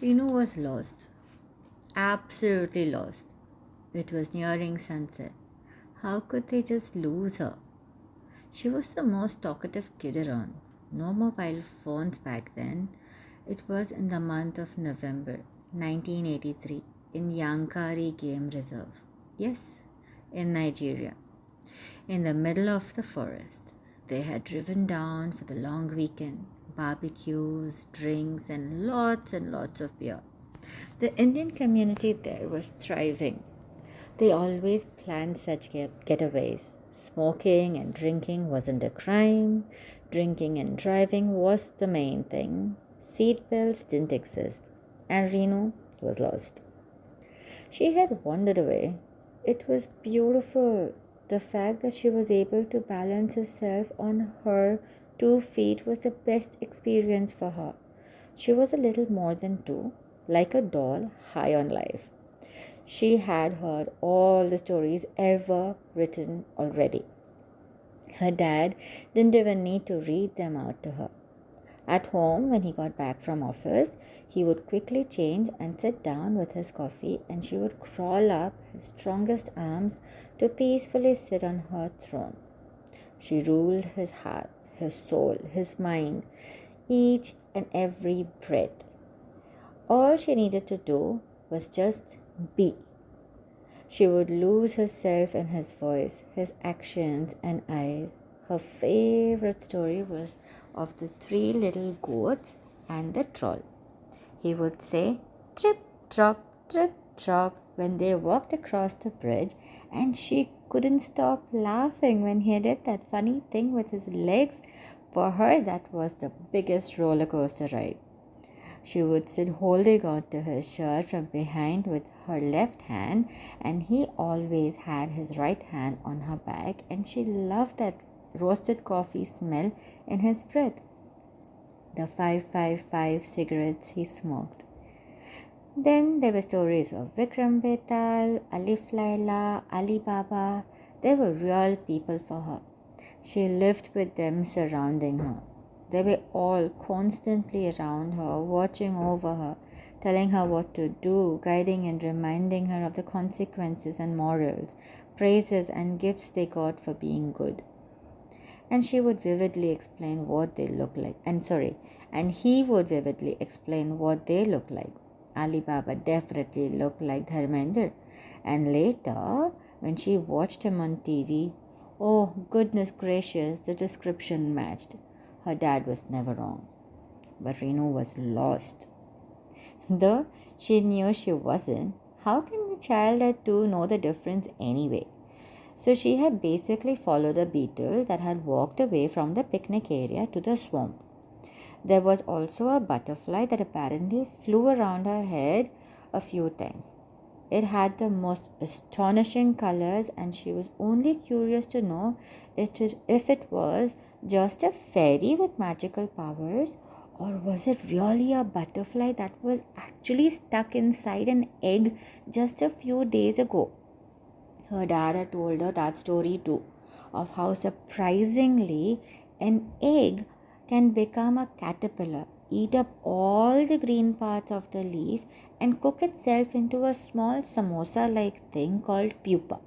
Rinu was lost, absolutely lost. It was nearing sunset. How could they just lose her? She was the most talkative kid around. No mobile phones back then. It was in the month of November 1983 in Yankari Game Reserve. Yes, in Nigeria. In the middle of the forest. They had driven down for the long weekend. Barbecues, drinks, and lots of beer. The Indian community there was thriving. They always planned such getaways. Smoking and drinking wasn't a crime. Drinking and driving was the main thing. Seat belts didn't exist. And Renu was lost. She had wandered away. It was beautiful. The fact that she was able to balance herself on her 2 feet was the best experience for her. She was a little more than two, like a doll high on life. She had heard all the stories ever written already. Her dad didn't even need to read them out to her. At home, when he got back from office, he would quickly change and sit down with his coffee, and she would crawl up his strongest arms to peacefully sit on her throne. She ruled his heart, his soul, his mind, each and every breath. All she needed to do was just be. She would lose herself in his voice, his actions and eyes. Her favorite story was of the three little goats and the troll. He would say, trip, drop, when they walked across the bridge, and she couldn't stop laughing when he did that funny thing with his legs. For her, that was the biggest roller coaster ride. She would sit holding on to his shirt from behind with her left hand, and he always had his right hand on her back, and she loved that roasted coffee smell in his breath. The 555 cigarettes he smoked. Then there were stories of Vikram Betal, Alif Laila, Ali Baba. They were real people for her. She lived with them, surrounding her. They were all constantly around her, watching over her, telling her what to do, guiding and reminding her of the consequences and morals, praises and gifts they got for being good. And she would vividly explain what they look like. And he would vividly explain what they look like. Ali Baba definitely looked like Dharmender. And later, when she watched him on TV, oh goodness gracious, the description matched. Her dad was never wrong. But Renu was lost. Though she knew she wasn't, how can a child at 2 know the difference anyway? So she had basically followed a beetle that had walked away from the picnic area to the swamp. There was also a butterfly that apparently flew around her head a few times. It had the most astonishing colors, and she was only curious to know if it was just a fairy with magical powers, or was it really a butterfly that was actually stuck inside an egg just a few days ago. Her dad had told her that story too, of how surprisingly an egg can become a caterpillar, eat up all the green parts of the leaf, and cook itself into a small samosa like thing called pupa.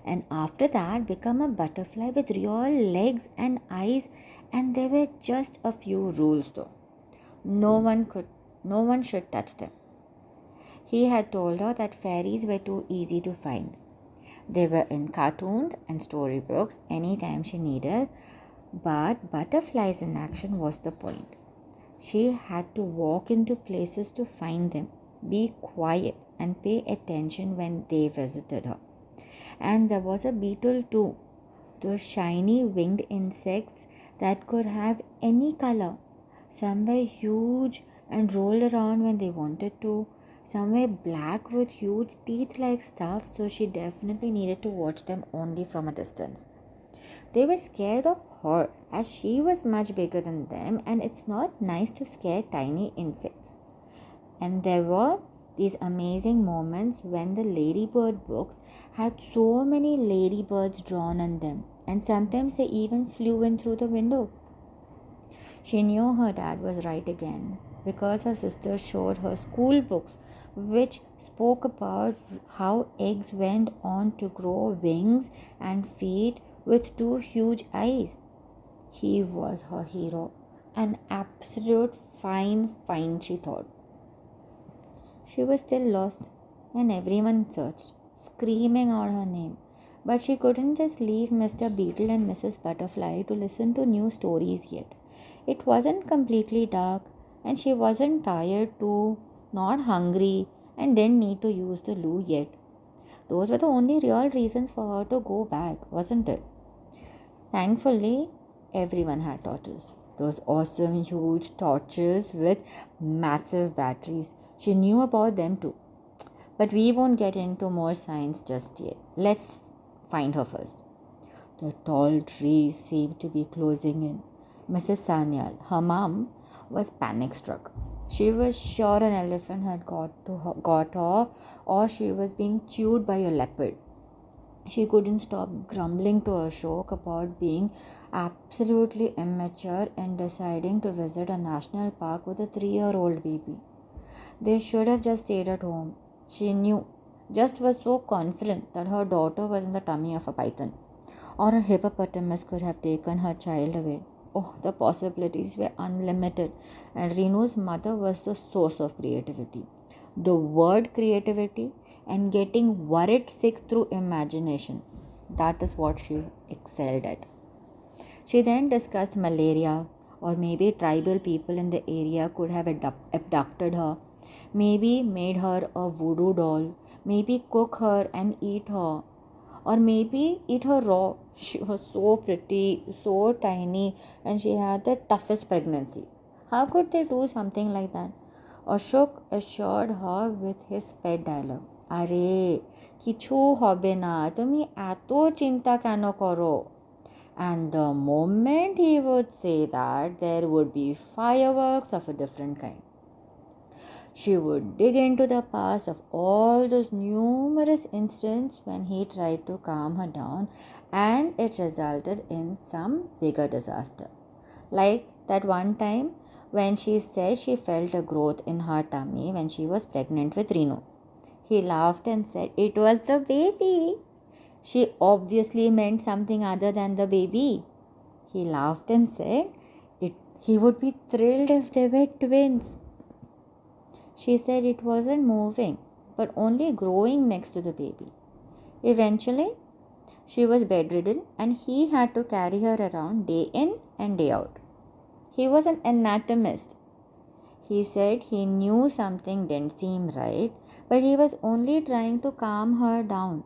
And after that, become a butterfly with real legs and eyes. And there were just a few rules though. No one should touch them. He had told her that fairies were too easy to find. They were in cartoons and storybooks anytime she needed, but butterflies in action was the point. She had to walk into places to find them, be quiet, and pay attention when they visited her. And there was a beetle too, those shiny winged insects that could have any color. Some were huge and rolled around when they wanted to. Some were black with huge teeth like stuff, so she definitely needed to watch them only from a distance. They were scared of her as she was much bigger than them, and it's not nice to scare tiny insects. And there were these amazing moments when the ladybird books had so many ladybirds drawn on them, and sometimes they even flew in through the window. She knew her dad was right again, because her sister showed her school books, which spoke about how eggs went on to grow wings and feet with two huge eyes. He was her hero, an absolute fine, she thought. She was still lost, and everyone searched, screaming out her name. But she couldn't just leave Mr. Beetle and Mrs. Butterfly to listen to new stories yet. It wasn't completely dark, and she wasn't tired too, not hungry, and didn't need to use the loo yet. Those were the only real reasons for her to go back, wasn't it? Thankfully, everyone had torches. Those awesome, huge torches with massive batteries. She knew about them too. But we won't get into more science just yet. Let's find her first. The tall trees seemed to be closing in. Mrs. Sanyal, her mom, was panic struck. She was sure an elephant had got her, or she was being chewed by a leopard. She couldn't stop grumbling to Ashok about being absolutely immature and deciding to visit a national park with a 3-year-old baby. They should have just stayed at home. She knew, just was so confident that her daughter was in the tummy of a python, or a hippopotamus could have taken her child away. Oh, the possibilities were unlimited, and Rinu's mother was the source of creativity. The word creativity and getting worried sick through imagination. That is what she excelled at. She then discussed malaria, or maybe tribal people in the area could have abducted her, maybe made her a voodoo doll, maybe cook her and eat her, or maybe eat her raw. She was so pretty, so tiny, and she had the toughest pregnancy. How could they do something like that? Ashok assured her with his pet dialogue. আরে কিছু হবে না, তুমি এত চিন্তা কেন করো? And the moment he would say that, there would be fireworks of a different kind. She would dig into the past of all those numerous incidents when he tried to calm her down and it resulted in some bigger disaster. Like that one time when she said she felt a growth in her tummy when she was pregnant with Rinu. He laughed and said it was the baby. She obviously meant something other than the baby. He laughed and said he would be thrilled if they were twins. She said it wasn't moving, but only growing next to the baby. Eventually, she was bedridden and he had to carry her around day in and day out. He was an anatomist. He said he knew something didn't seem right, but he was only trying to calm her down.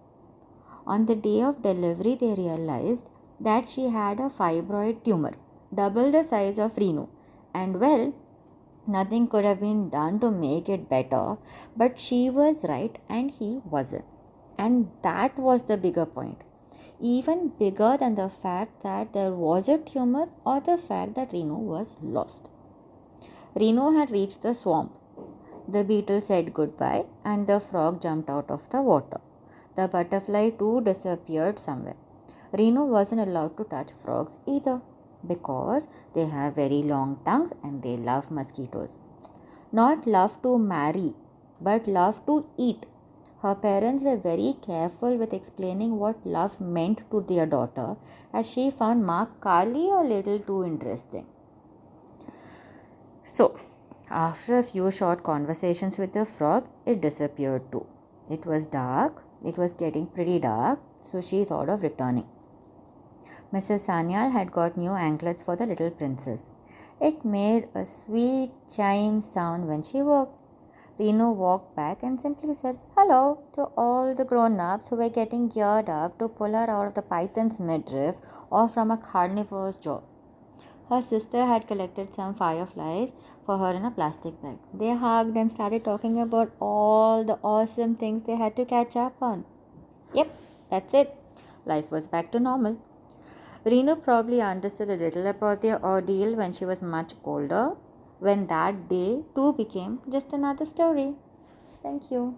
On the day of delivery, they realized that she had a fibroid tumor, double the size of Rinu. And well, nothing could have been done to make it better, but she was right and he wasn't. And that was the bigger point. Even bigger than the fact that there was a tumor or the fact that Rinu was lost. Rinu had reached the swamp. The beetle said goodbye and the frog jumped out of the water. The butterfly too disappeared somewhere. Rinu wasn't allowed to touch frogs either because they have very long tongues and they love mosquitoes. Not love to marry, but love to eat. Her parents were very careful with explaining what love meant to their daughter, as she found Ma Kali a little too interesting. So, after a few short conversations with the frog, it disappeared too. It was dark. It was getting pretty dark, so she thought of returning. Mrs. Sanyal had got new anklets for the little princess. It made a sweet chime sound when she woke. Rinu walked back and simply said hello to all the grown-ups who were getting geared up to pull her out of the python's midriff or from a carnivore's jaw. Her sister had collected some fireflies for her in a plastic bag. They hugged and started talking about all the awesome things they had to catch up on. Yep, that's it. Life was back to normal. Rinu probably understood a little about their ordeal when she was much older, when that day too became just another story. Thank you.